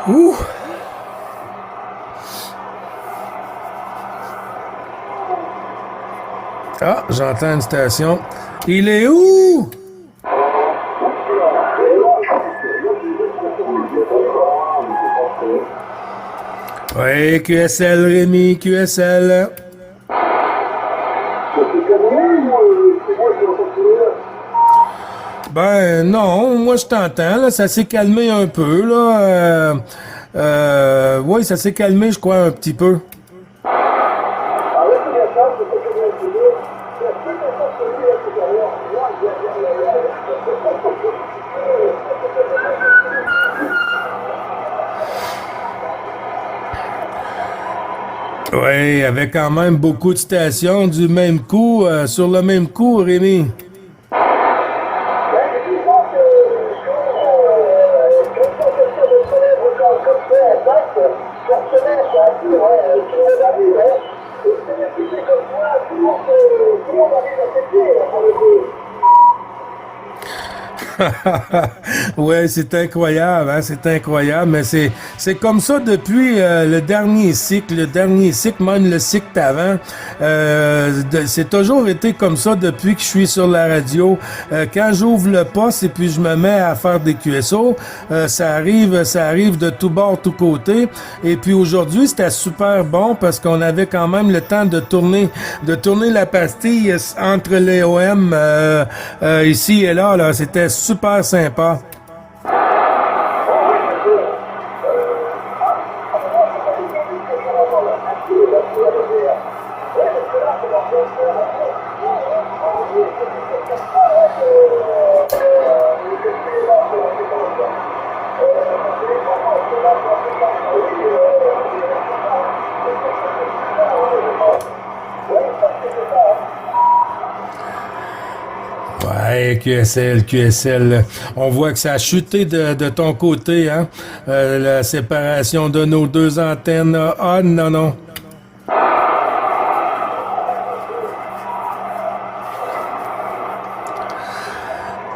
Ouh! Ah, j'entends une station. Il est où? Oui, QSL, Rémi, QSL. Ben non, moi je t'entends, là, ça s'est calmé un peu, là. Oui, ça s'est calmé, je crois, un petit peu. Oui, avec quand même beaucoup de stations du même coup, sur le même coup, Rémi. Ouais, c'est incroyable, hein, c'est incroyable, mais c'est comme ça depuis le dernier cycle, même le cycle d'avant. C'est toujours été comme ça depuis que je suis sur la radio. Quand j'ouvre le poste et puis je me mets à faire des QSO, ça arrive de tout bord, tout côté. Et puis aujourd'hui, c'était super bon parce qu'on avait quand même le temps de tourner la pastille entre les OM ici et là. Là, c'était super sympa. Ouais, QSL, QSL. On voit que ça a chuté de ton côté, hein? La séparation de nos deux antennes. Ah, non, non.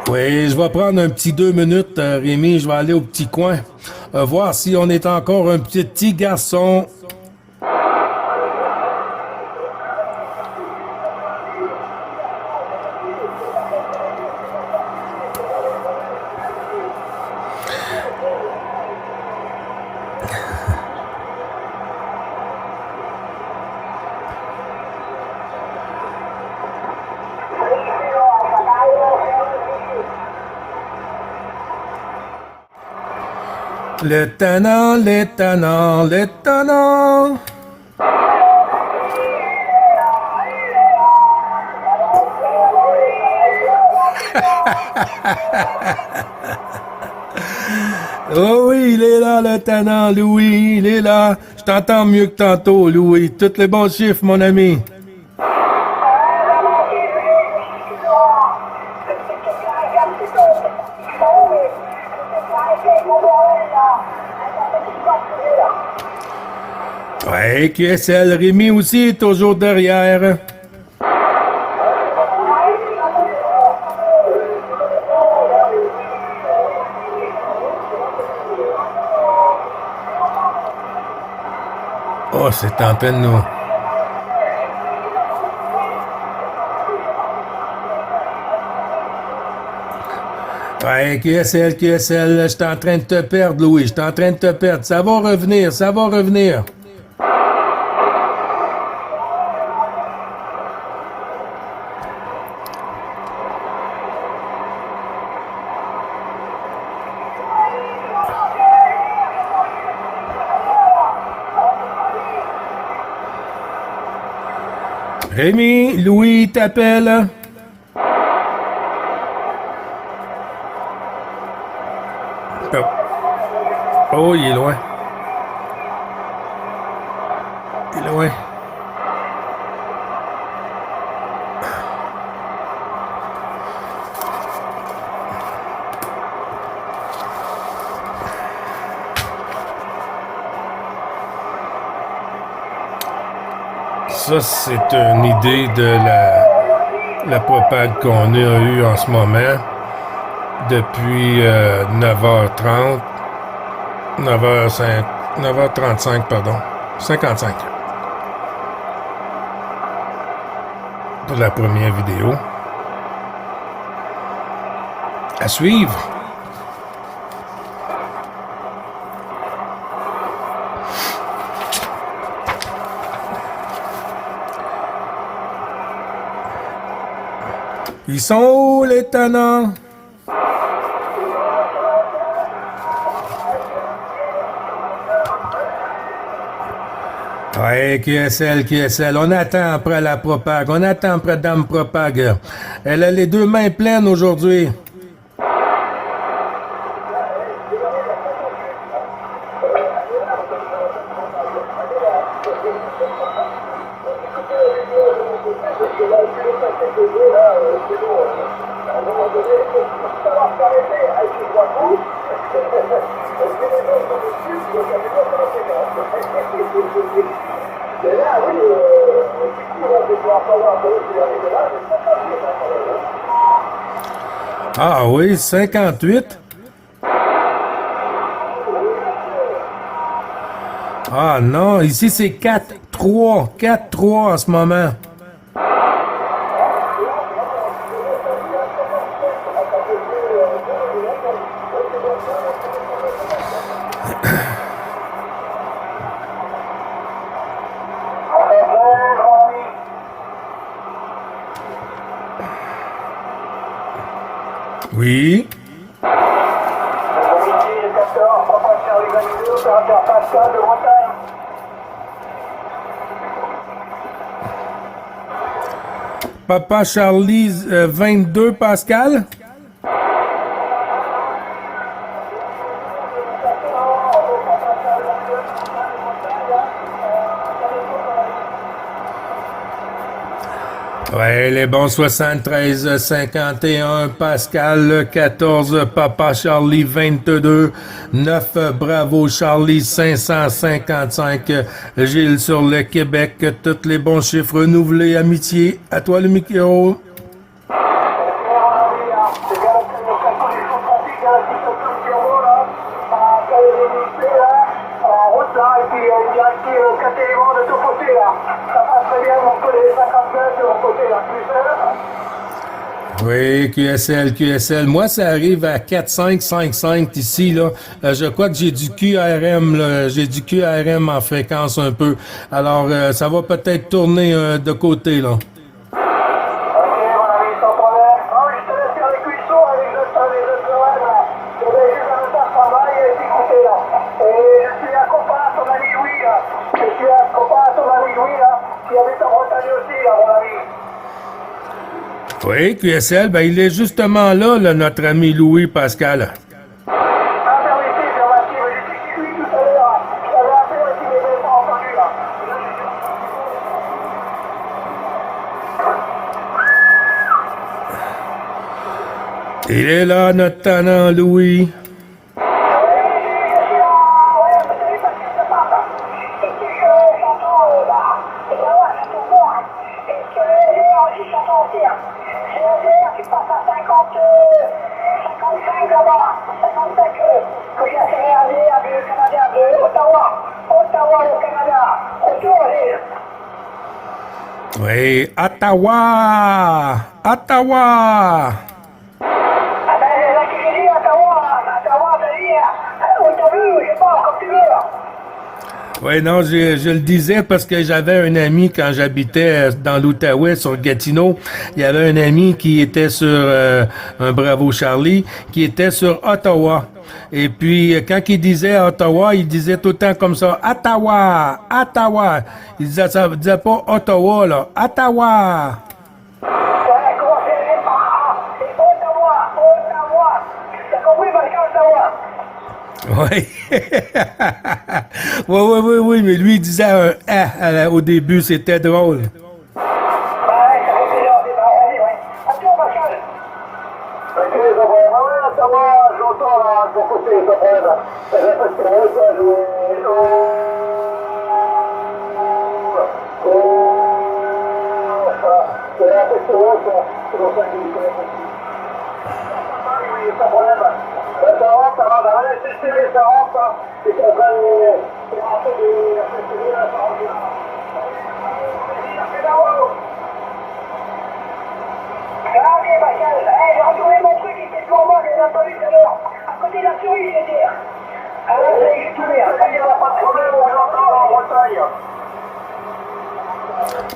Oui, je vais prendre un petit 2 minutes, Rémi. Je vais aller au petit coin. Voir si on est encore un petit garçon. Le tannant, les tannants, les tannants. Oh oui, il est là, le tannant, Louis, il est là. Je t'entends mieux que tantôt, Louis. Tous les bons chiffres, mon ami. Ouais, QSL, Rémi aussi est toujours derrière. Oh, c'est en peine, nous. Ouais, QSL, QSL, je suis en train de te perdre, Louis. Je suis en train de te perdre. Ça va revenir, ça va revenir. Rémi, Louis t'appelle. Oh. Oh, il est loin. Il est loin. Ça, c'est une idée de la propagande qu'on a eue en ce moment depuis 9h30. 9h35, pardon. 55. Pour la première vidéo. À suivre. Ils sont où les tenants? Ouais, QSL. On attend après la propague. On attend après Dame Propague. Elle a les deux mains pleines aujourd'hui. Ah oui, 58. Ah non, ici c'est 4-3. 4-3 en ce moment. Oui. Papa Charlie 22, Pascal. Ouais, les bons 73, 51, Pascal 14, Papa Charlie 22, 9, Bravo Charlie 555, Gilles sur le Québec, tous les bons chiffres renouvelés, amitié, à toi le micro. Oui, QSL. Moi, ça arrive à 4-5-5-5 ici, là. Je crois que j'ai du QRM, là. J'ai du QRM en fréquence un peu. Alors, ça va peut-être tourner de côté, là. Oui, QSL, ben il est justement là, notre ami Louis Pascal. Il est là, notre tenant Louis. Oui, Ottawa! Ottawa! Oui, non, je le disais parce que j'avais un ami quand j'habitais dans l'Outaouais, sur Gatineau. Il y avait un ami qui était sur un Bravo Charlie, qui était sur Ottawa. Et puis, quand il disait Ottawa, il disait tout le temps comme ça, Ottawa, Ottawa. Il disait ça, il disait pas Ottawa, là, Ottawa. Oui. Oui, mais lui, il disait un A au début, c'était drôle.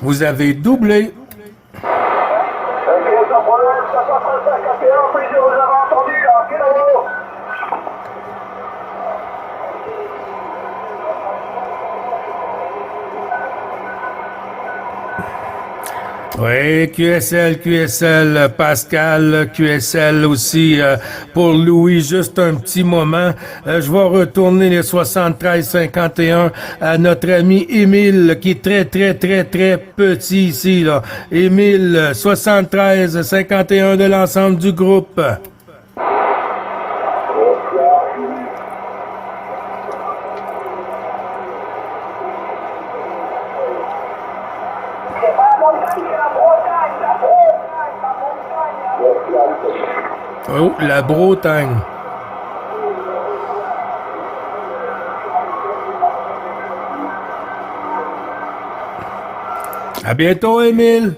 Vous avez doublé. Oui, QSL, Pascal, QSL aussi pour Louis, juste un petit moment. Je vais retourner les 73-51 à notre ami Émile, qui est très petit ici, là. Émile, 73-51 de l'ensemble du groupe. Oh, la Bretagne. À bientôt, Émile.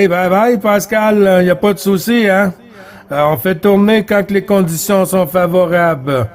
Bye, Pascal. Il n'y a pas de souci, hein? On fait tourner quand les conditions sont favorables.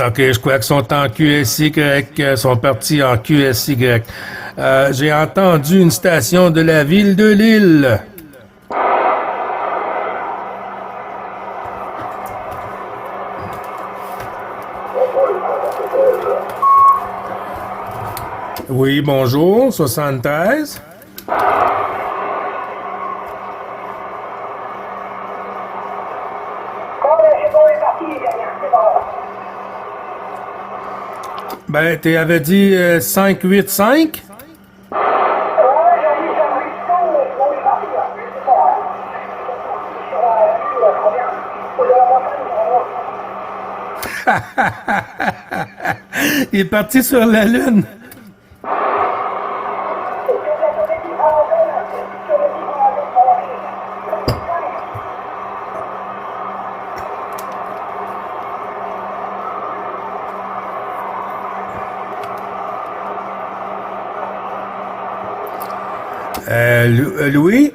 OK, je crois qu'ils sont en QSY, sont partis en QSY. J'ai entendu une station de la ville de Lille. Oui, bonjour, 73. Ben, tu avais dit 585? Il est parti sur la Lune. Louis?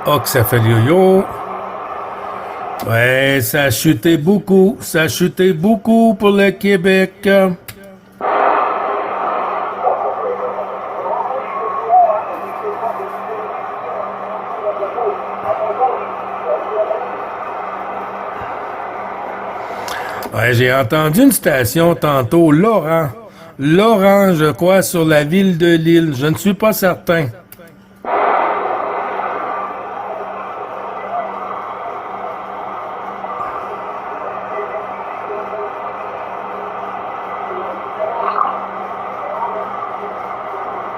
Oh, que ça fait le yo-yo. Ouais, ça a chuté beaucoup. Ça a chuté beaucoup pour le Québec. Ouais, j'ai entendu une station tantôt, Laurent. Laurent, je crois, sur la ville de Lille. Je ne suis pas certain.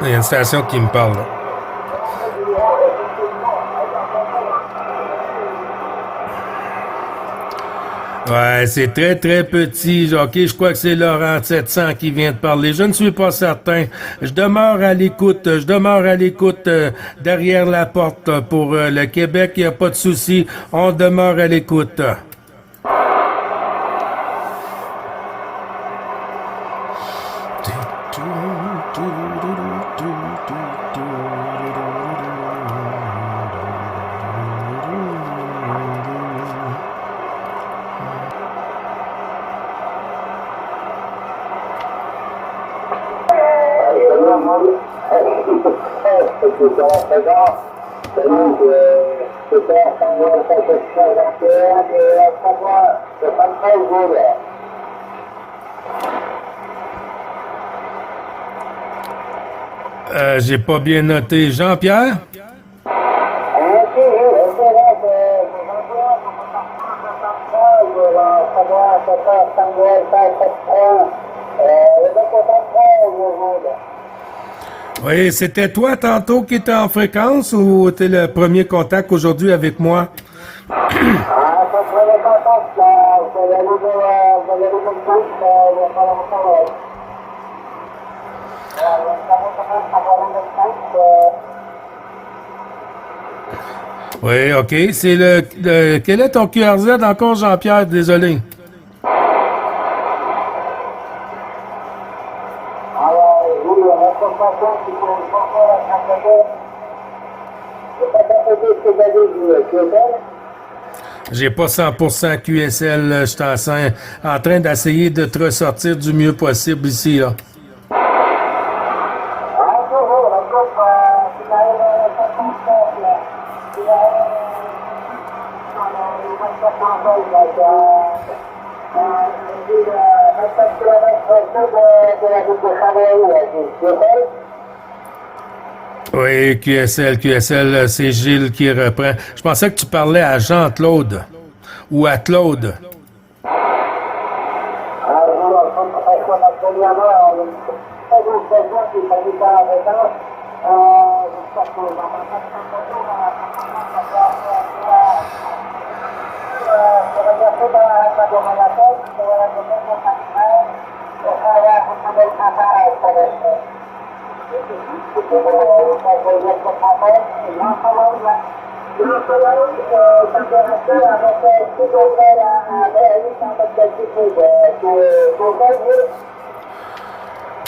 Il y a une station qui me parle, là. Ouais, c'est très très petit. Ok, je crois que c'est Laurent 700 qui vient de parler. Je ne suis pas certain. Je demeure à l'écoute. Je demeure à l'écoute derrière la porte pour le Québec. Il n'y a pas de souci. On demeure à l'écoute. J'ai pas bien noté. Jean-Pierre? Oui, c'était toi tantôt qui était en fréquence ou t'es le premier contact aujourd'hui avec moi? Oui, OK. C'est quel est ton QRZ encore, Jean-Pierre? Désolé. J'ai pas 100% QSL. Je suis en train d'essayer de te ressortir du mieux possible ici, là. Oui, QSL, c'est Gilles qui reprend. Je pensais que tu parlais à Jean-Claude ou à Claude.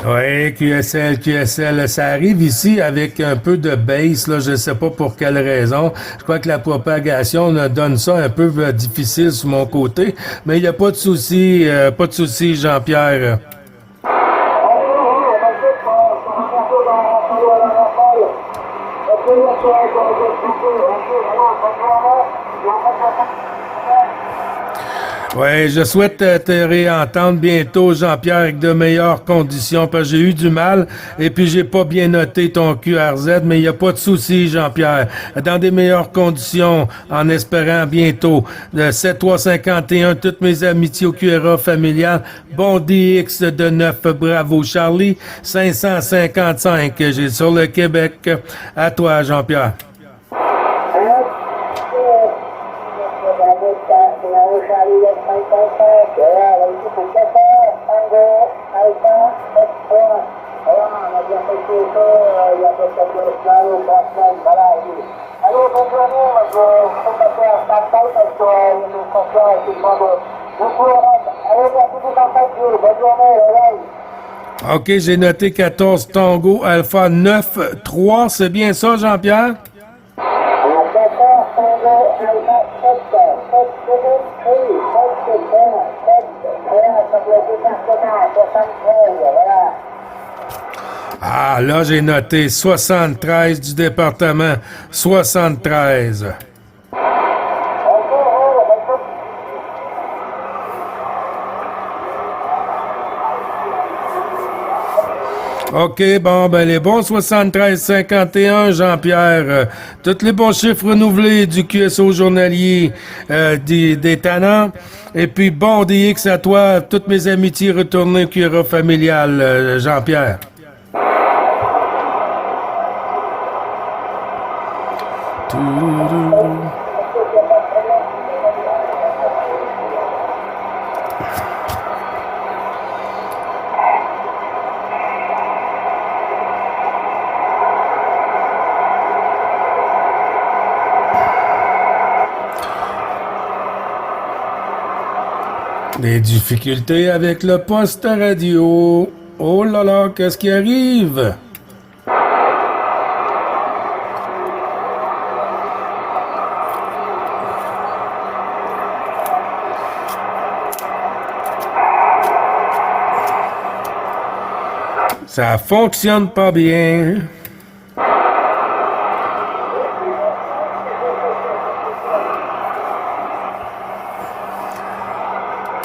Oui, QSL, ça arrive ici avec un peu de bass, là, je sais pas pour quelle raison. Je crois que la propagation donne ça un peu difficile sur mon côté, mais il n'y a pas de souci, Jean-Pierre. Oui, je souhaite te réentendre bientôt, Jean-Pierre, avec de meilleures conditions, parce que j'ai eu du mal et puis j'ai pas bien noté ton QRZ, mais il n'y a pas de souci, Jean-Pierre. Dans des meilleures conditions, en espérant bientôt. 7351, toutes mes amitiés au QRA familial. Bon DX de 9, bravo. Charlie, 555, j'ai sur le Québec. À toi, Jean-Pierre. OK, j'ai noté 14 Tango Alpha 9 3, c'est bien ça, Jean-Pierre? Ah, là, j'ai noté 73 du département. 73. OK, bon, ben les bons 73-51, Jean-Pierre. Tous les bons chiffres renouvelés du QSO journalier des Tannants. Et puis bon DX à toi, toutes mes amitiés retournées au QRA familial, Jean-Pierre. Toudoudou. Des difficultés avec le poste radio. Oh là là, qu'est-ce qui arrive? Ça fonctionne pas bien.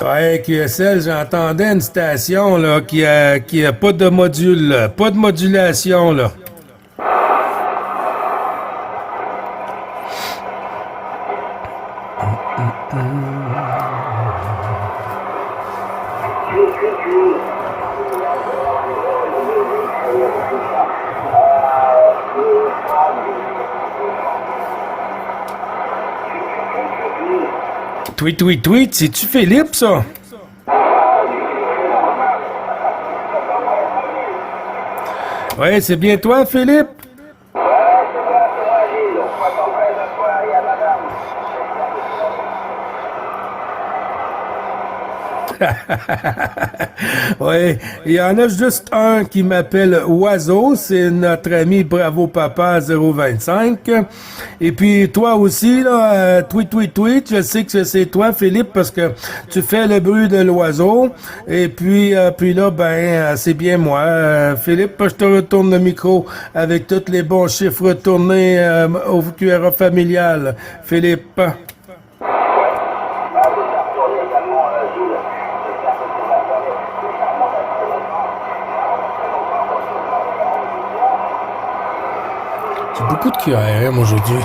Ouais, QSL, j'entendais une station là, qui a pas de module, là, pas de modulation là. Tweet, tweet, tweet, c'est-tu Philippe, ça? Ouais, c'est bien toi, Philippe? Oui, il y en a juste un qui m'appelle Oiseau, c'est notre ami Bravo Papa 025. Et puis toi aussi, là, tweet, tweet, tweet, je sais que c'est toi, Philippe, parce que tu fais le bruit de l'oiseau. Et puis là, ben, c'est bien moi. Philippe, je te retourne le micro avec tous les bons chiffres retournés au QRA familial. Philippe. J'ai beaucoup de QRM aujourd'hui.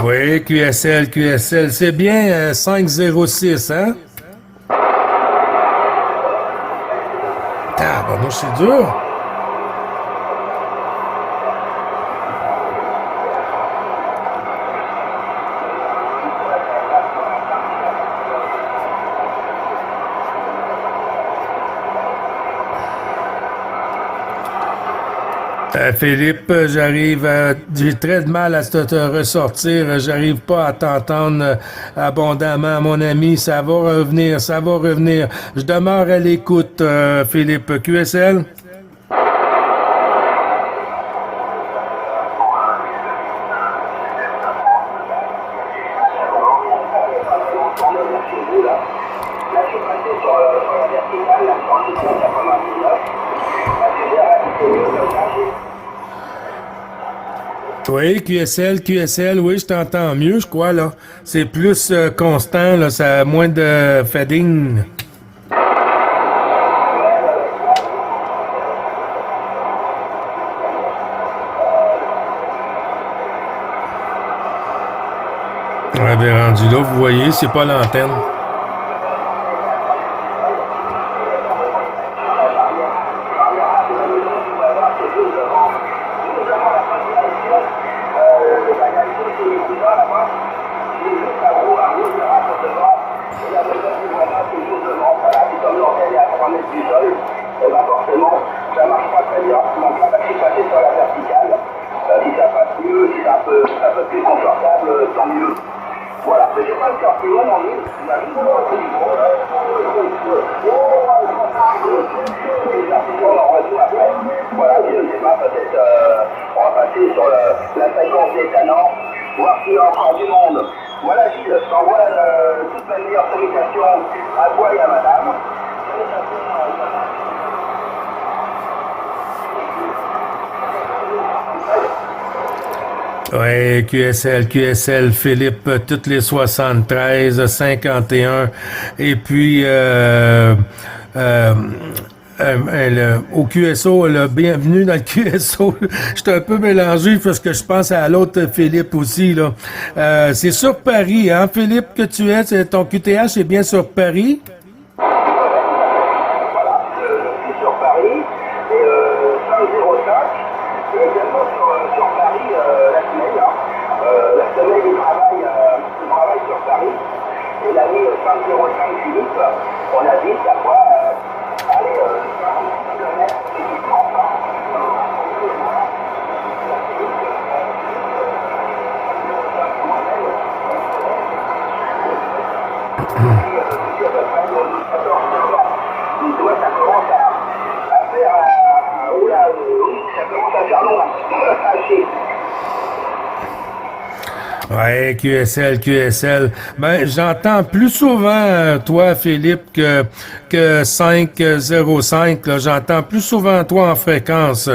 Oui, QSL, c'est bien 506, hein? Ah, ben moi, c'est dur. Philippe, j'ai très de mal à te ressortir. J'arrive pas à t'entendre abondamment, mon ami. Ça va revenir, ça va revenir. Je demeure à l'écoute, Philippe. QSL? Oui, QSL, oui, je t'entends mieux, je crois, là. C'est plus constant, là, ça a moins de fading. Ouais, bien rendu là, vous voyez, c'est pas l'antenne. tant mieux. Voilà, mais j'ai pas le quartier, on en est. Il y a une grosse niveau, là. Voilà, je ne sais pas, peut-être on va passer sur la séquence des canons, voir s'il y a encore du monde. Voilà, Gilles, je t'envoie toute ma meilleure salutation à toi et à madame. Ouais, QSL, Philippe, toutes les 73, 51, et puis euh, au QSO, là, bienvenue dans le QSO. Je suis un peu mélangé parce que je pense à l'autre Philippe aussi, là. C'est sur Paris, hein, Philippe, que tu es? Ton QTH est bien sur Paris? Voilà, je suis sur Paris, et 505, et également sur Paris la semaine. La semaine, il travaille sur Paris, et l'année 505 Philippe, on habite à quoi allez, 40 km et du temps. Ça commence à faire ça commence à faire long à hacher. Ouais, QSL. Ben, j'entends plus souvent, toi, Philippe, que 505, là. J'entends plus souvent toi en fréquence.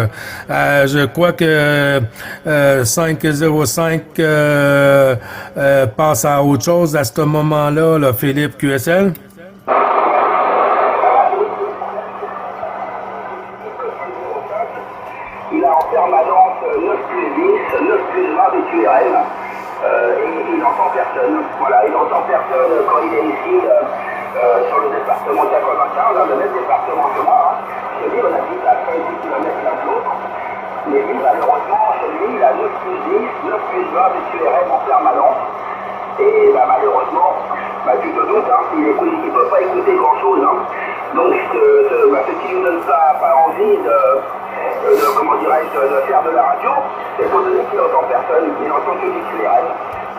Je crois que 505 passe à autre chose à ce moment-là, là, Philippe, QSL. Il a en permanence 9 plus 10, 9 plus 20 de QRM. Et il n'entend personne. Voilà, il n'entend personne quand il est ici sur le département 95, le même département que moi. Hein. Je dis, on habite à 5-10 km l'un de l'autre. Mais lui, malheureusement, chez lui, il a 9 plus 10, 9 plus 20 de QRM en permanence. Et malheureusement, tu te doutes, hein, il ne peut pas écouter grand-chose. Hein. Donc, ce qui ne donne pas envie comment dirais-je, de faire de la radio, étant donné qu'il n'entend personne, il n'entend que du QRM.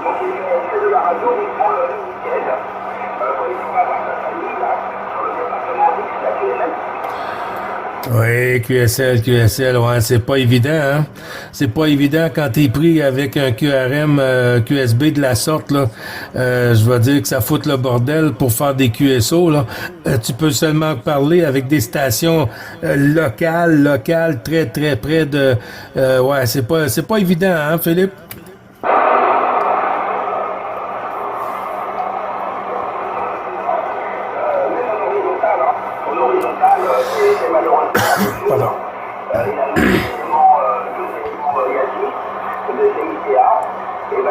Donc il fait de la radio, il prend le week-end, quand il va voir sa famille, là, sur le département 10, la QSL. Oui, QSL, ouais, c'est pas évident, hein. C'est pas évident quand t'es pris avec un QRM, QSB de la sorte, là. Je vais dire que ça fout le bordel pour faire des QSO, là. Tu peux seulement parler avec des stations locales, très, très près de... ouais, c'est pas évident, hein, Philippe? En horizontal, c'est malheureusement la même chose. Pardon. Il a deux éléments IASI, de CITA, et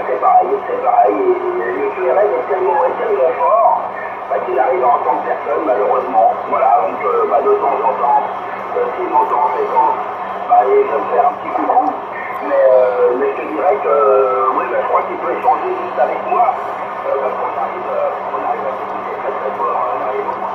c'est pareil. Et le QRM est tellement fort qu'il arrive à entendre personne, malheureusement. Voilà, donc de temps en temps, s'il m'entend en fréquence, il va me faire un petit coucou. Mais je te dirais que oui, je crois qu'il peut échanger juste avec moi, parce qu'on arrive à s'écouter très très fort dans les moments.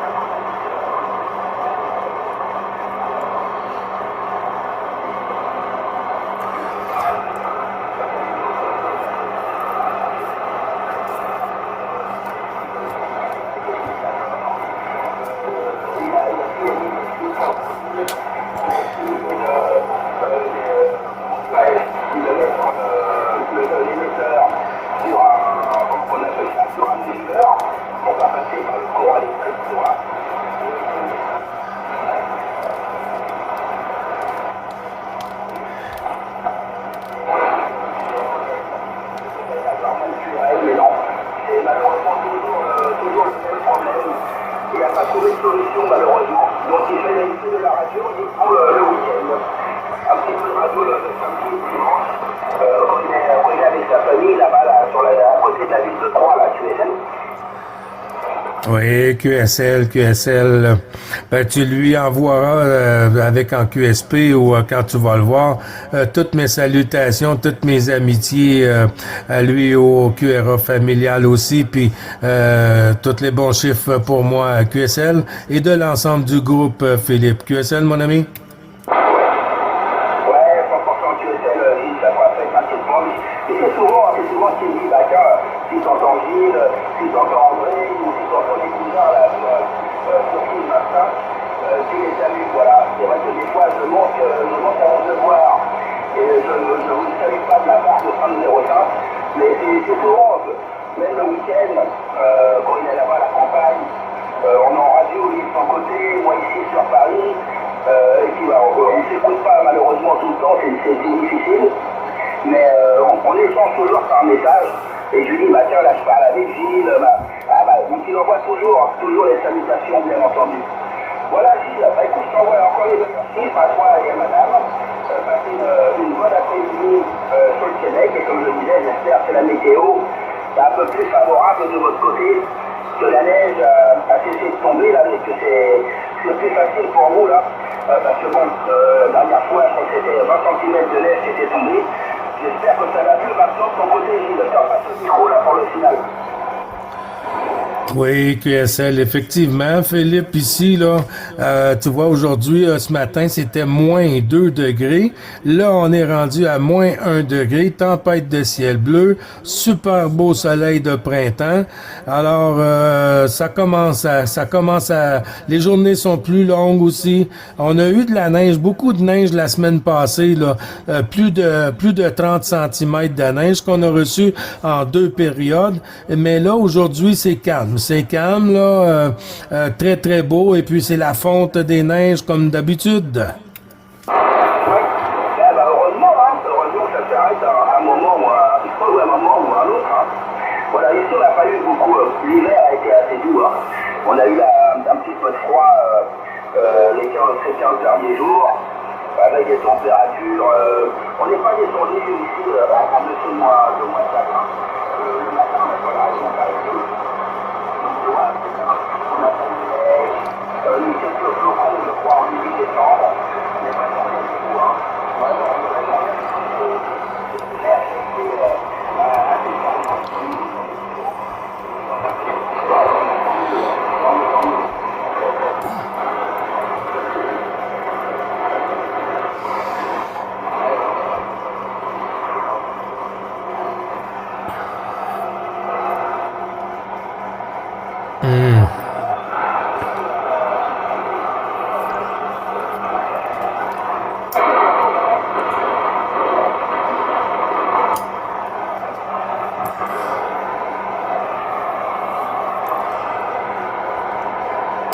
Il n'a pas trouvé de solution malheureusement. Donc il fait l'émission de la radio, il prend le week-end. Un petit peu de radio le samedi et dimanche. Quand il est avec sa famille là-bas, là, à côté de la ville de Troyes, là, QSL. Oui, QSL. Ben, tu lui envoieras avec en QSP ou quand tu vas le voir toutes mes salutations, toutes mes amitiés à lui au QRA familial aussi, puis tous les bons chiffres pour moi à QSL et de l'ensemble du groupe Philippe. QSL, mon ami? Ouais, 100% QSL, ça va faire pratiquement. Mais c'est souvent ce qu'il dit, matin, qui les amuse, voilà. C'est vrai que des fois, je monte à mon devoir, et je ne vous salue pas de la part de 505, mais c'est souvent, même le week-end, quand il est là-bas à la campagne, on est en radio, lui de son côté, moi ici sur Paris, et puis bah, on ne s'écoute pas malheureusement tout le temps, c'est difficile, mais on échange toujours par message, et je lui dis, bah tiens, là je parle avec Gilles, donc il envoie toujours les salutations, bien entendu. Voilà Gilles, bah écoute, je t'envoie encore les merci à toi et à madame, passez une bonne après-midi sur le Québec, et comme je disais, j'espère que la météo est un peu plus favorable de votre côté, que la neige a cessé de tomber, là, et que c'est plus facile pour vous, là, parce que bon, la dernière fois, je crois que c'était 20 cm de neige qui était tombée. J'espère que ça va plus maintenant de ton côté, Gilles. Je passe le micro, là, pour le final. Oui, QSL, effectivement, Philippe, ici, là, tu vois, aujourd'hui, ce matin, c'était moins 2 degrés. Là, on est rendu à moins 1 degré, tempête de ciel bleu, super beau soleil de printemps. Alors, ça commence à, les journées sont plus longues aussi. On a eu de la neige, beaucoup de neige la semaine passée, là, plus de 30 cm de neige qu'on a reçu en 2 périodes. Mais là, aujourd'hui, c'est calme. C'est calme, là, très très beau, et puis c'est la fonte des neiges comme d'habitude. Oui, heureusement, ça s'arrête à un moment ou un moment ou un autre. Voilà, ici on n'a pas eu beaucoup, l'hiver a été assez doux. On a eu un petit peu de froid ces 15 derniers jours, avec des températures, on n'est pas descendu ici en dessous de moins 4. Le matin, voilà, ils n'ont pas été. On a eu quelques flocons, je crois, en début décembre, mais vraiment beaucoup, vraiment, l'air était assez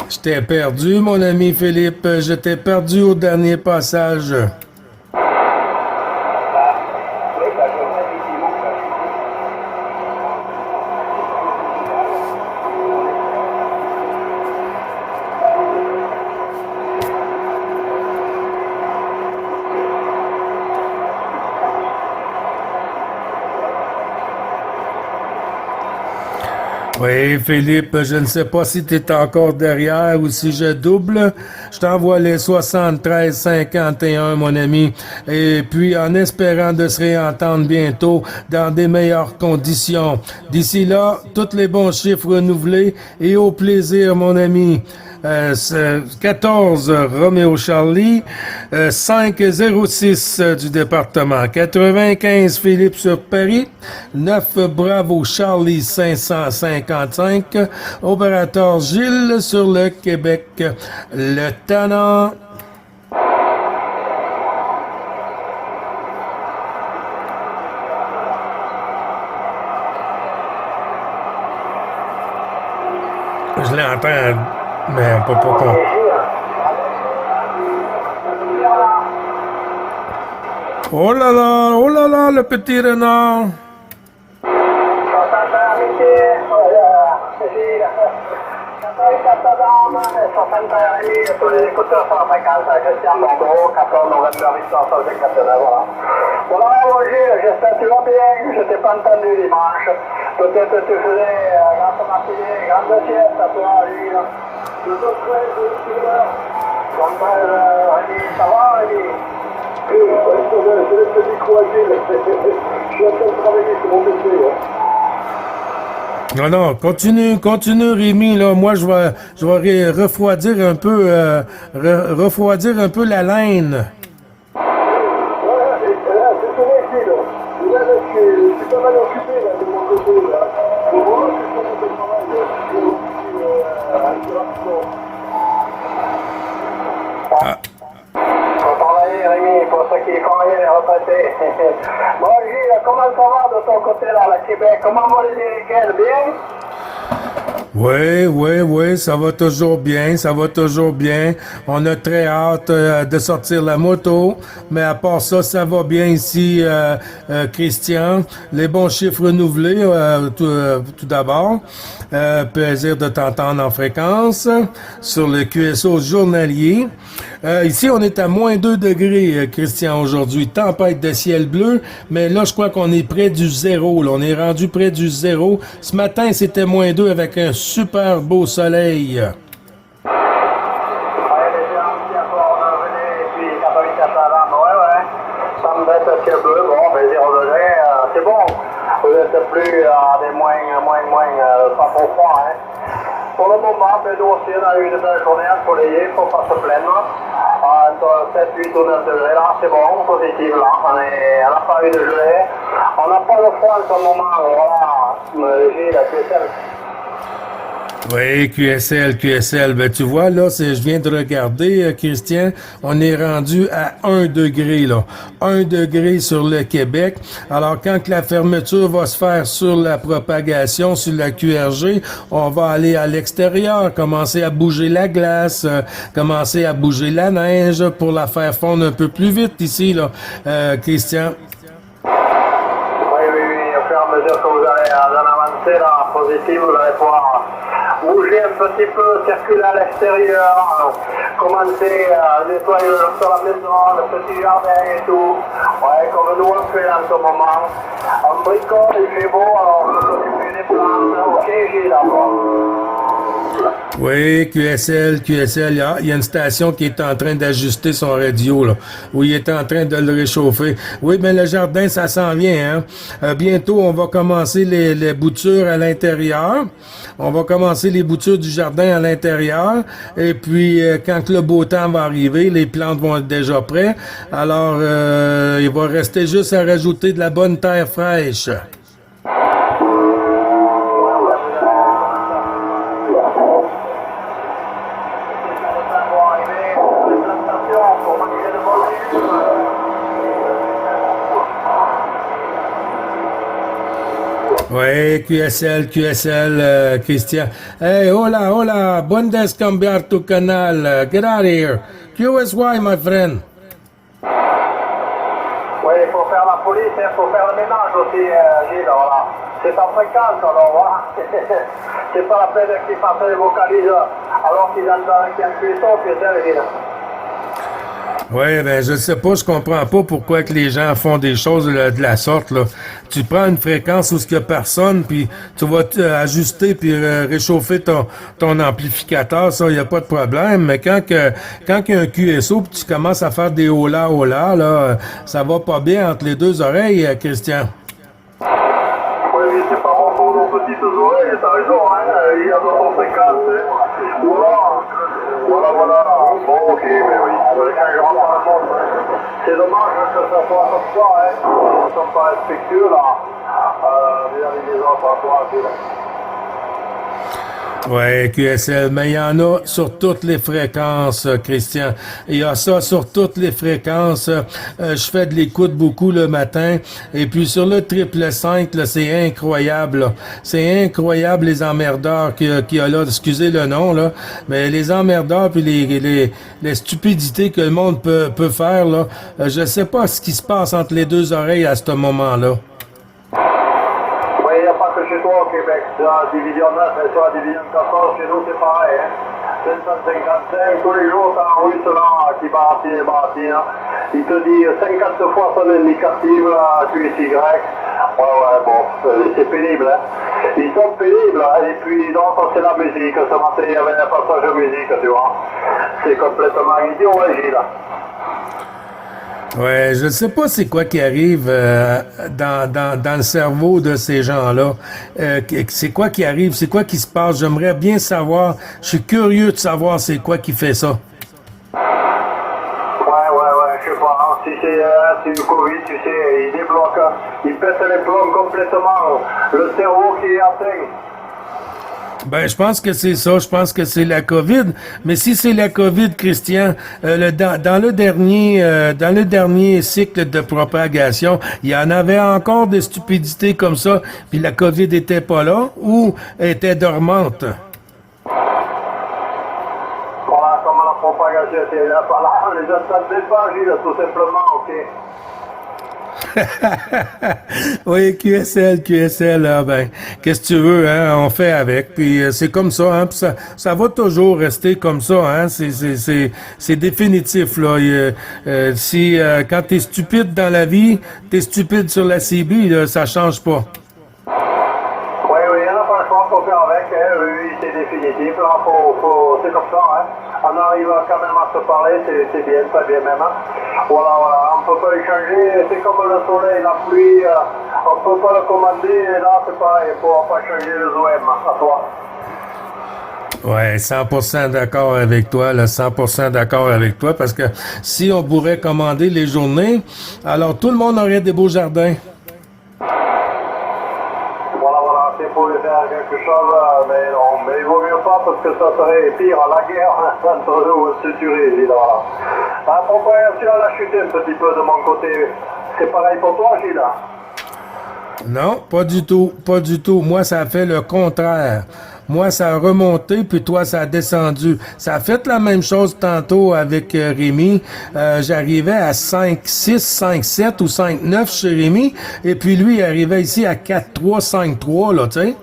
Je t'ai perdu, mon ami Philippe. Je t'ai perdu au dernier passage. Oui, Philippe, je ne sais pas si tu es encore derrière ou si je double. Je t'envoie les 73-51, mon ami. Et puis, en espérant de se réentendre bientôt dans des meilleures conditions. D'ici là, tous les bons chiffres renouvelés et au plaisir, mon ami. 14 Roméo Charlie, 506 du département, 95 Philippe sur Paris, 9 Bravo Charlie 555, opérateur Gilles sur le Québec, le Tannant. Je l'entends. Mais on peut pas qu'on... Oh là là, le petit renard. Voilà, Roger, j'espère que tu vas bien, je t'ai pas entendu dimanche. Peut-être que tu faisais grande matinée, grande sieste à toi, lui. 2h13, donc, Rémi, ça va, Rémi? Oui, je laisse te décourager, je suis en train de travailler sur mon métier. Non, continue, Rémi, là. Moi, je vais refroidir un peu la laine. C'est ton métier, là. Là, je suis pas mal occupé, là, de mon côté, là. Pour moi, c'est sur mon travail, Ah. Faut travailler, Rémi, pour ceux qui font rien, les retraités. Bon, Gilles, comment ça va de ton côté, là, à Québec? Comment vont les Américains? Bien? Oui, ça va toujours bien, ça va toujours bien. On a très hâte de sortir la moto, mais à part ça, ça va bien ici, Christian. Les bons chiffres renouvelés, tout d'abord. Plaisir de t'entendre en fréquence sur le QSO journalier. Ici, on est à moins 2 degrés, Christian, aujourd'hui. Tempête de ciel bleu, mais là, je crois qu'on est près du zéro. Là. On est rendu près du zéro. Ce matin, c'était moins 2 avec un super beau soleil. Ouais, les gens qui encore revenus, et puis 84 ans, ouais. Ça me bête un petit peu, bon, mais 0 degrés, c'est bon. Vous êtes plus à des moins, pas trop froid, hein. Pour le moment, nous aussi, on a eu une belle journée ensoleillée, faut pas se plaindre. Entre 7, 8 ou 9 degrés, là, c'est bon, positif, là. On n'a pas eu de gelée. On n'a pas de froid en ce moment, voilà. J'ai la QSL. Oui, QSL. Ben, tu vois, là, je viens de regarder, Christian, on est rendu à 1 degré, là. 1 degré sur le Québec. Alors, quand la fermeture va se faire sur la propagation, sur la QRG, on va aller à l'extérieur, commencer à bouger la glace, commencer à bouger la neige pour la faire fondre un peu plus vite ici, là, Christian. Oui, au fur et à mesure que vous allez en avancer, là, positif, vous allez pouvoir bouger un petit peu, circuler à l'extérieur, commencer à nettoyer sur la maison, le petit jardin et tout. Ouais, comme nous on fait en ce moment. En bricole, il fait beau, alors on peut s'occuper des plantes. Ok, j'ai d'abord. Oui, QSL, il y a une station qui est en train d'ajuster son radio, là, où il est en train de le réchauffer. Oui, mais le jardin, ça s'en vient, hein. Bientôt, on va commencer les boutures à l'intérieur. On va commencer les boutures du jardin à l'intérieur. Et puis, quand le beau temps va arriver, les plantes vont être déjà prêtes. Alors, il va rester juste à rajouter de la bonne terre fraîche. Oui, QSL, Christian. Hey, hola, buenas cambiar tu canal. Get out of here. QSY, my friend. Oui, il faut faire la police, il faut faire le ménage aussi, Gilles, voilà. C'est en fréquence, alors voilà. C'est pas la peine qu'ils fassent les vocalises alors qu'ils entendent qu'il y a un cuisson, puis c'est Gilles. Oui, ben je sais pas, je comprends pas pourquoi que les gens font des choses de la sorte, là. Tu prends une fréquence où il y a personne, puis tu vas ajuster puis réchauffer ton amplificateur, ça, il y a pas de problème. Mais quand il y a un QSO puis tu commences à faire des hola, là, ça va pas bien entre les deux oreilles, Christian. Oui, c'est pas bon pour nos petites oreilles, t'as raison, hein, il y a d'autres fréquences, hein. Voilà. Bon, ok, mais oui, quand je rentre dans le monde, c'est dommage que ça soit comme ça, hein. Ils ne sont pas respectueux, là, vis-à-vis des autres, à toi, là. Ouais, QSL, mais il y en a sur toutes les fréquences, Christian. Il y a ça sur toutes les fréquences. Je fais de l'écoute beaucoup le matin. Et puis sur le 555, là, c'est incroyable. Là. C'est incroyable les emmerdeurs qu'il y a là. Excusez le nom, là. Mais les emmerdeurs puis les stupidités que le monde peut faire, là. Je sais pas ce qui se passe entre les deux oreilles à ce moment-là. Oui, il n'y a pas que chez toi au Québec, sur la division 9 et sur la division 14, chez nous c'est pareil. Hein. 755, tous les jours, t'as un russe là qui bâtit. Hein. Il te dit 50 fois son indicative, QSY. Ouais, bon, c'est pénible. Hein. Ils sont pénibles, hein. Et puis d'autres, c'est la musique. Ce matin, il y avait un passage de musique, tu vois. C'est complètement idiot, hein, Gilles. Ouais, je ne sais pas c'est quoi qui arrive dans le cerveau de ces gens-là. C'est quoi qui arrive? C'est quoi qui se passe? J'aimerais bien savoir. Je suis curieux de savoir c'est quoi qui fait ça. Ouais, je sais pas. Hein. Si c'est du Covid, tu sais, il débloque, il pète les plombs complètement. Le cerveau qui est atteint. Ben, je pense que c'est ça. Je pense que c'est la COVID. Mais si c'est la COVID, Christian, dans le dernier cycle de propagation, il y en avait encore des stupidités comme ça, puis la COVID était pas là ou était dormante. Voilà, comme la propagation était là, voilà, les entendait pas, Gilles, tout simplement, ok. Oui, QSL, ah ben, qu'est-ce que tu veux, hein, on fait avec, puis c'est comme ça, hein, puis ça va toujours rester comme ça, hein, c'est définitif, là. Si quand t'es stupide dans la vie, t'es stupide sur la CB, là, ça change pas. Oui, oui, il n'y en a pas le choix, faut faire avec, hein, oui, c'est définitif, là, c'est comme ça, hein. On arrive quand même à se parler, c'est bien, très bien même, hein. Voilà, voilà, on peut pas les changer, c'est comme le soleil, la pluie, on peut pas le commander, et là, c'est pareil, il faut pas changer les OM, à toi. Ouais, 100% d'accord avec toi, là, 100% d'accord avec toi, parce que si on pourrait commander les journées, alors tout le monde aurait des beaux jardins. Voilà, voilà, c'est pour faire quelque chose, mais non, mais il vaut mieux pas parce que ça serait pire, la guerre entre nous, se tuer, Gilles, voilà. La propagation, elle a chuté un petit peu de mon côté. C'est pareil pour toi, Gilles? Non, pas du tout, pas du tout. Moi, ça a fait le contraire. Moi, ça a remonté, puis toi, ça a descendu. Ça a fait la même chose tantôt avec Rémi. J'arrivais à 5-6, 5-7 ou 5-9 chez Rémi, et puis lui, il arrivait ici à 4-3, 5-3, là, tu sais.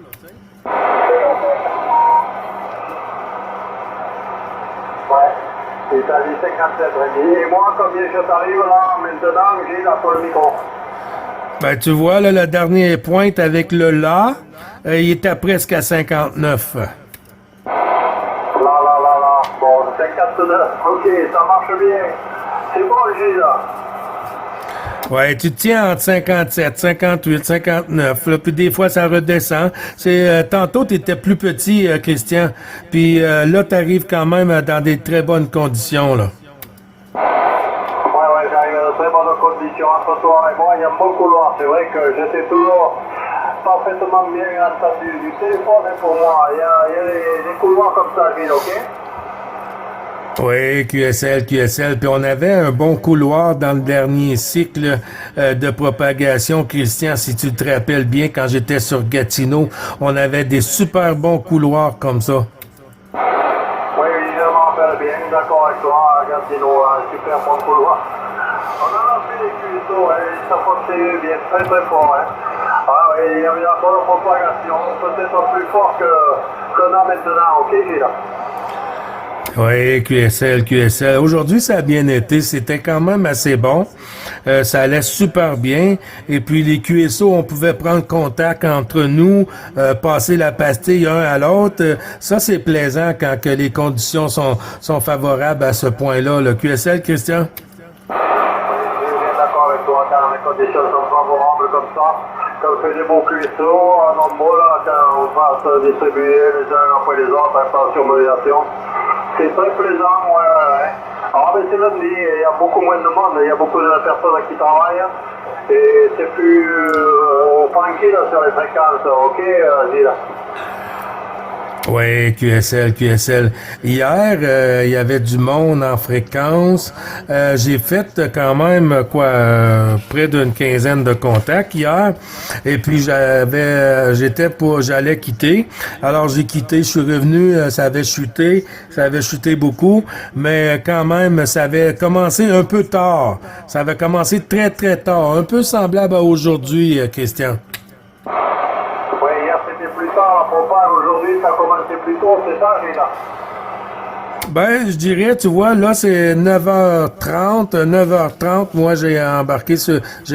Ouais, et t'as dit 57, Rémi. Et moi, combien je t'arrive là, maintenant, Gilles, à ton micro? Ben, tu vois, là, la dernière pointe avec le là, il était presque à 59. Là, bon, 59, ok, ça marche bien. C'est bon, Gilles. Ouais, tu te tiens entre 57, 58, 59, là, puis des fois, ça redescend. Tantôt, tu étais plus petit, Christian, puis là, tu arrives quand même dans des très bonnes conditions, là. Ouais, j'arrive à de très bonnes conditions entre toi et moi. Il y a un bon couloir. C'est vrai que j'étais toujours parfaitement bien entendu du téléphone pour moi. Il y a des couloirs comme ça, Gilles, ok? Oui, QSL, puis on avait un bon couloir dans le dernier cycle de propagation, Christian, si tu te rappelles bien, quand j'étais sur Gatineau, on avait des super bons couloirs comme ça. Oui, je m'en rappelle bien, d'accord avec toi, Gatineau, un super bon couloir. On en a fait des cuisseaux, ça fonctionnait bien, très très fort. Hein. Ah oui, il y avait la bonne propagation, peut-être plus fort qu'on a maintenant, ok Gilles? Oui, QSL. Aujourd'hui, ça a bien été. C'était quand même assez bon. Ça allait super bien. Et puis, les QSO, on pouvait prendre contact entre nous, passer la pastille un à l'autre. Ça, c'est plaisant quand que les conditions sont favorables à ce point-là. Le QSL, Christian? Oui, je suis bien d'accord avec toi. Quand les conditions sont favorables comme ça, quand on fait des bons cuisseaux, en nombre, là, quand on va se distribuer les uns après les autres, en surmodulation. C'est très plaisant, ouais. Alors, mais c'est lundi, il y a beaucoup moins de monde, il y a beaucoup de personnes qui travaillent, et c'est plus tranquille sur les fréquences, ok, Gilles? Oui, QSL. Hier, il y avait du monde en fréquence. J'ai fait quand même près d'une quinzaine de contacts hier. Et puis j'allais quitter. Alors j'ai quitté, je suis revenu, ça avait chuté beaucoup, mais quand même, ça avait commencé un peu tard. Ça avait commencé très très tard, un peu semblable à aujourd'hui, Christian. Oui, hier c'était plus tard, la propage, aujourd'hui ça a commencé plus tôt, c'est ça, Gilles? Ben, je dirais, tu vois, là, c'est 9h30. Moi, j'ai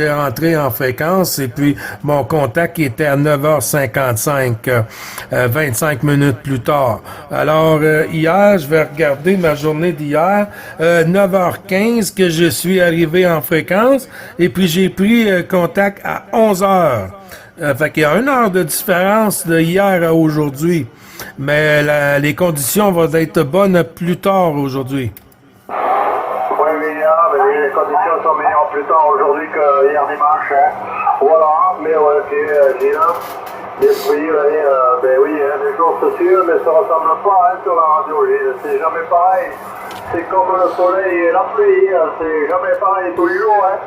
rentré en fréquence et puis mon contact était à 9h55, 25 minutes plus tard. Alors, hier, je vais regarder ma journée d'hier, 9h15 que je suis arrivé en fréquence et puis j'ai pris contact à 11h. Fait qu'il y a 1 heure de différence de hier à aujourd'hui. Mais les conditions vont être bonnes plus tard aujourd'hui. Oui, mais les conditions sont meilleures plus tard aujourd'hui que hier dimanche. Hein. Voilà, mais ouais, ok, Gilles. Les prix, ben oui, hein, les jours c'est sûr, mais ça ne ressemble pas hein, sur la radio, c'est jamais pareil. C'est comme le soleil et la pluie, hein, c'est jamais pareil tous les jours. Hein.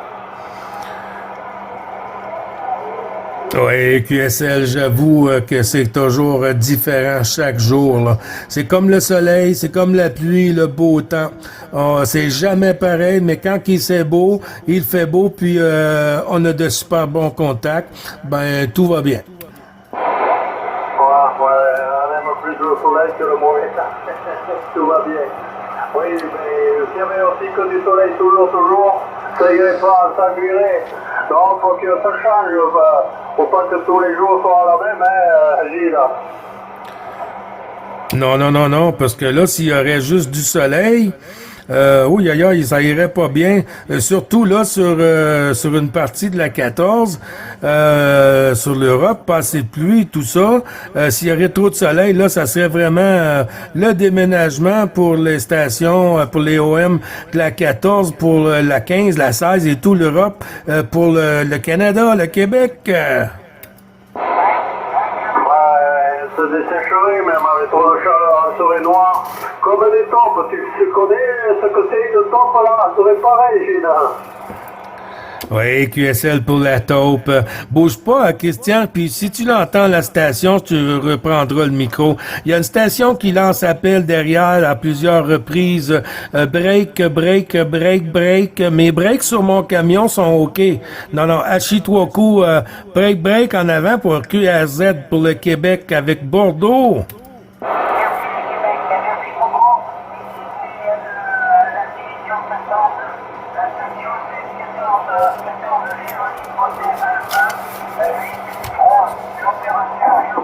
Oui, QSL, j'avoue que c'est toujours différent chaque jour. Là. C'est comme le soleil, c'est comme la pluie, le beau temps. C'est jamais pareil, mais quand il fait beau, puis on a de super bons contacts, ben tout va bien. Ouais, on aime plus le soleil que le mauvais temps. Tout va bien. Oui, mais s'il y avait aussi que du soleil toujours, ça irait pas, ça irait. Donc, faut que ça change. Faut pas que tous les jours soient la même, hein, Gilles. Non, parce que là, s'il y aurait juste du soleil, ça irait pas bien. Surtout là, sur une partie de la 14, sur l'Europe, pas assez de pluie, tout ça. S'il y aurait trop de soleil, là, ça serait vraiment le déménagement pour les stations, pour les OM de la 14, pour la 15, la 16 et tout l'Europe, pour le Canada, le Québec. Se dessécherait même avec trop de chaleur, serait noir. Comme des tombes, tu connais ce que c'est une tombe là, serait pareil, Gina. Oui, QSL pour la taupe. Bouge pas, Christian, puis si tu l'entends la station, tu reprendras le micro. Il y a une station qui lance appel derrière à plusieurs reprises. Break. Mes breaks sur mon camion sont OK. Non, Achitoku, break en avant pour QRZ pour le Québec avec Bordeaux.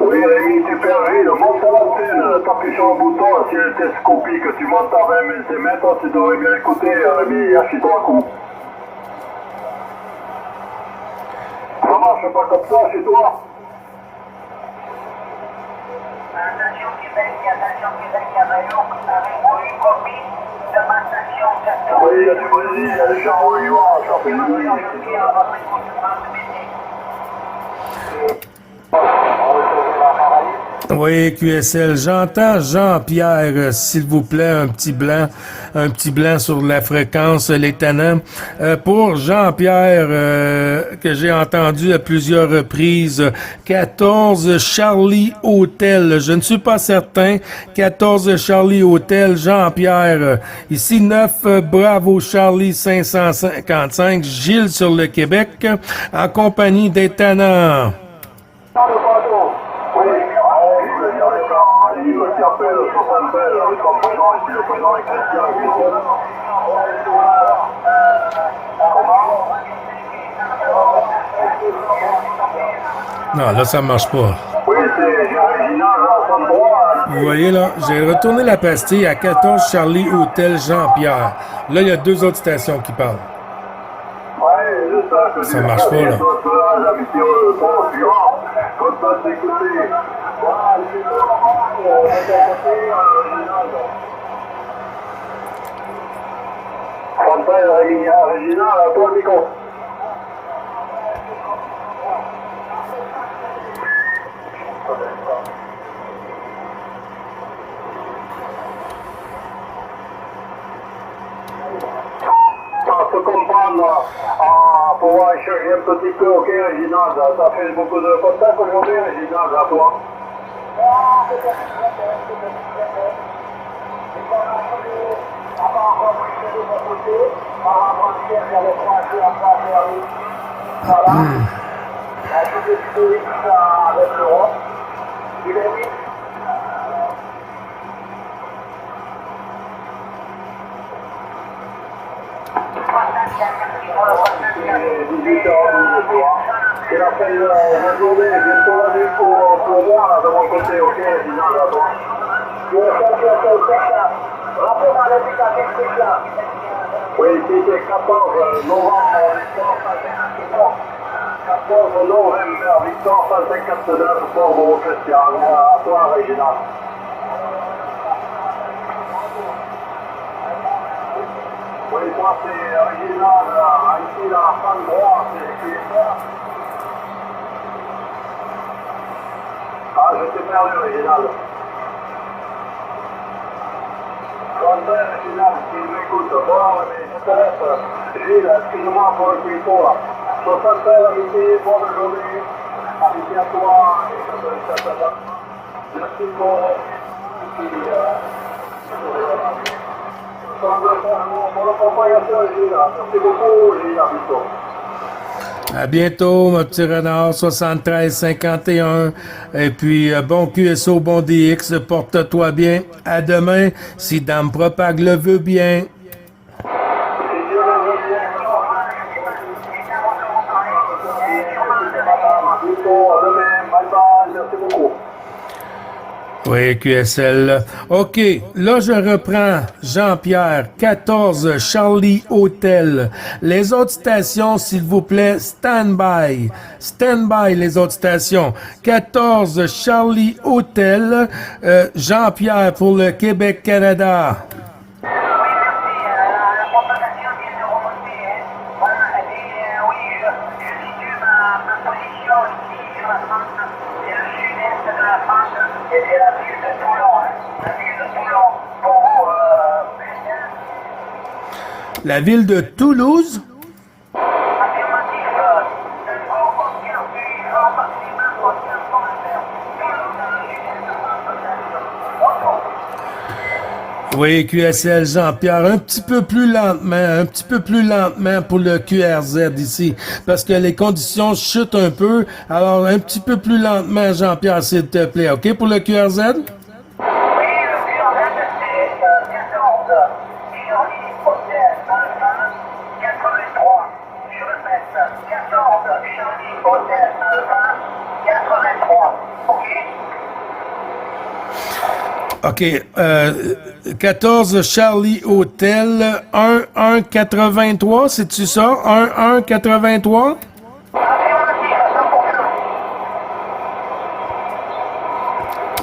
Oui, Rémi, super Gilles, monte à l'antenne, t'appuies sur un bouton, si elle télescopie, que tu montes à 20 cm, tu devrais bien écouter, Rémi, achète-toi un coup. Ça marche pas comme ça chez toi? Attention Québec, il y a Mayoc, avec une copie de ma station 14. Oui, il y a du Brésil, il y a des gens où ils vont, ça fait du Oui, QSL, j'entends Jean-Pierre, s'il vous plaît, un petit blanc sur la fréquence, les tannants. Pour Jean-Pierre, que j'ai entendu à plusieurs reprises, 14 Charlie Hotel, je ne suis pas certain, 14 Charlie Hotel, Jean-Pierre, ici 9 Bravo Charlie 555, Gilles sur le Québec, en compagnie des tannants. Non, là, ça marche pas. Vous voyez, là, j'ai retourné la pastille à 14 Charlie Hotel Jean-Pierre. Là, il y a deux autres stations qui parlent. Ça marche pas, là. Régina, à toi le micro. Ça se comprendre à pouvoir échanger un petit peu, ok, Régina, ça fait beaucoup de contacts aujourd'hui, Régina, à toi. C'est la fin de la journée, j'ai tout la nuit pour moi de mon côté, ok, Régina, à toi. Oui, ici c'est 14 novembre, Victor 159 pour vos Christian. À toi, Régina. Oui, moi c'est original, ici la fin droite, c'est je t'ai perdu, Réginald. Contraire, Réginald, si tu m'écoutes, bon, mais je te laisse. Gilles, excuse-moi pour le pipeau, là. 76 amitié, bonne journée. Amitié à toi, et à ta. Merci pour... Merci beaucoup, Gilles, à bientôt. À bientôt, mon petit renard, 73-51. Et puis, bon QSO, bon DX, porte-toi bien. À demain, si Dame Propague le veut bien. Oui, QSL. OK, là, je reprends Jean-Pierre, 14 Charlie Hotel. Les autres stations, s'il vous plaît, stand-by. Stand-by, les autres stations. 14 Charlie Hotel. Jean-Pierre pour le Québec-Canada. Oui, merci. La propagation vient de remonter. Voilà, oui, je situe ma position ici sur la France. C'est le sud-est de la France et la ville de Toulon. La ville de Toulon pour La ville de Toulouse. affirmatif. Un gros confiant, suivant maximum confiant pour le faire. Toulouse dans le sud-est de la France. Bonjour. Oui, QSL Jean-Pierre, un petit peu plus lentement pour le QRZ ici, parce que les conditions chutent un peu, alors un petit peu plus lentement, Jean-Pierre, s'il te plaît, OK, pour le QRZ? Oui, le QRZ, c'est 14, Charlie Hotel Alpha 83. Je répète, 14, Charlie Hotel Alpha 83. OK? OK, 14 Charlie Hotel 1183, c'est-tu ça? 1183? Affirmatif à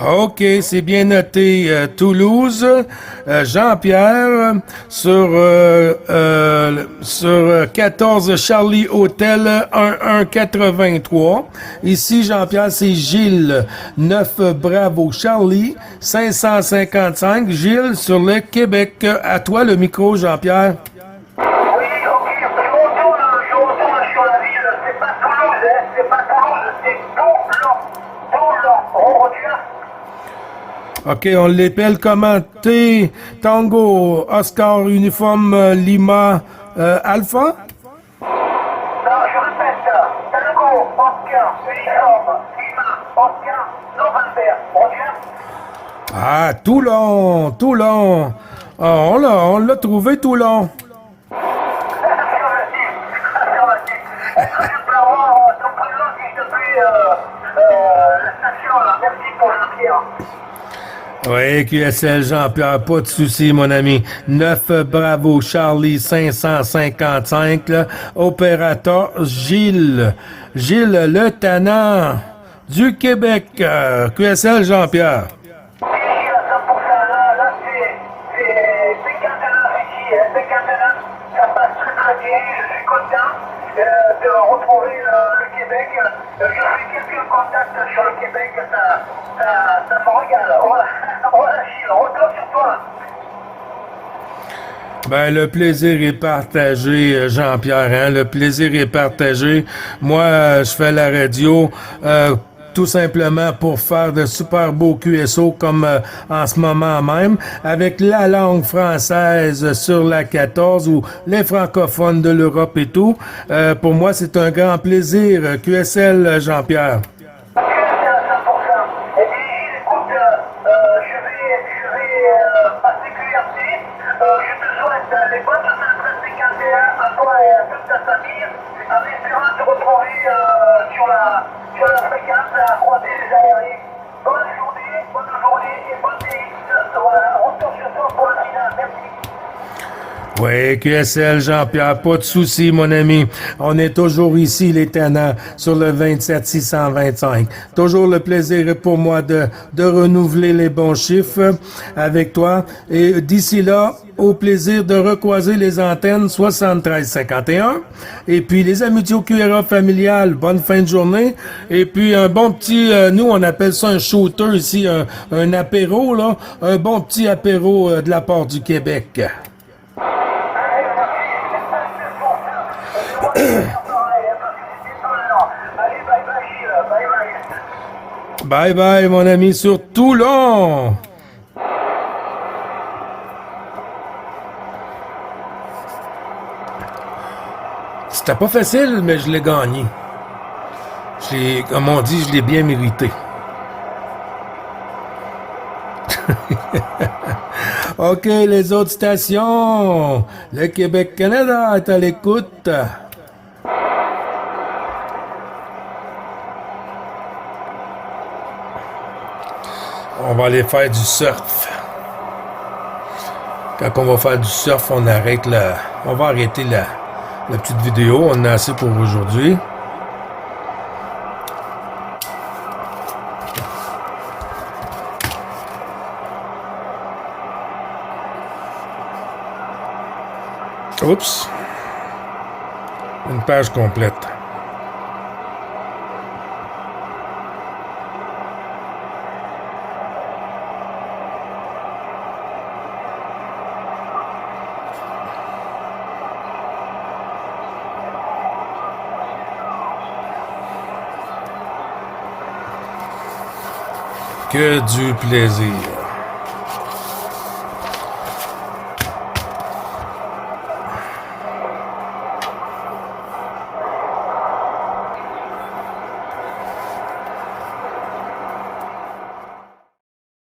100%. OK, c'est bien noté. Toulouse, Jean-Pierre, sur 14 Charlie Hotel 1183. Ici, Jean-Pierre, c'est Gilles, 9 Bravo Charlie, 555. Gilles, sur le Québec. À toi, le micro, Jean-Pierre. Oui, OK, je retourne sur la ville. C'est pas Toulouse, hein, c'est pas Toulouse, c'est Toulon. Toulon, on revient. OK, on l'appelle comment? T, Tango, Oscar, Uniforme, Lima, Alpha? Non, je répète, Tango, Oscar, Uniforme, Lima, Oscar, November, on revient. Ah, Toulon. Ah, on l'a trouvé, Toulon. Affirmatif. Est-ce que je peux avoir ton prénom, s'il te plaît, la station, là? Merci pour Jean-Pierre. Oui, QSL Jean-Pierre, pas de souci, mon ami. 9 Bravo Charlie 555, là. Opérateur Gilles. Gilles Le Tannant du Québec. QSL Jean-Pierre. Oui, à 100%, là, c'est Pécantenas ici, hein, Pécantenas. Ça passe très bien, je suis content de retrouver le Québec. Je fais quelques contacts sur le Québec, ça me régale. Voilà, Gilles, retour sur toi. Ben, le plaisir est partagé, Jean-Pierre, hein? Le plaisir est partagé. Moi, je fais la radio, tout simplement pour faire de super beaux QSO comme en ce moment même, avec la langue française sur la 14 ou les francophones de l'Europe et tout. Pour moi, c'est un grand plaisir. QSL, Jean-Pierre. Tu es à 100%. Et puis, Gilles, écoute, je vais passer QRC. Je te souhaite les bonnes 551 à toi et à toute ta famille, en espérant te retrouver sur la fréquence à croiser les aériens. Bonne journée et bonne DX. Voilà, retour sur toi pour la finale. Merci. Oui, QSL, Jean-Pierre, pas de souci, mon ami. On est toujours ici, les Tannants, sur le 27 625. Toujours le plaisir pour moi de renouveler les bons chiffres avec toi. Et d'ici là, au plaisir de recroiser les antennes 73-51. Et puis, les amitiés au QRA familial, bonne fin de journée. Et puis, un bon petit, nous, on appelle ça un shooter ici, un apéro, là. Un bon petit apéro de la part du Québec. Bye bye, mon ami, sur Toulon! C'était pas facile, mais je l'ai gagné. Comme on dit, je l'ai bien mérité. OK, les autres stations. Le Québec-Canada est à l'écoute. On va aller faire du surf. Quand on va faire du surf, on va arrêter la petite vidéo. On en a assez pour aujourd'hui. Oups. Une page complète. Que du plaisir.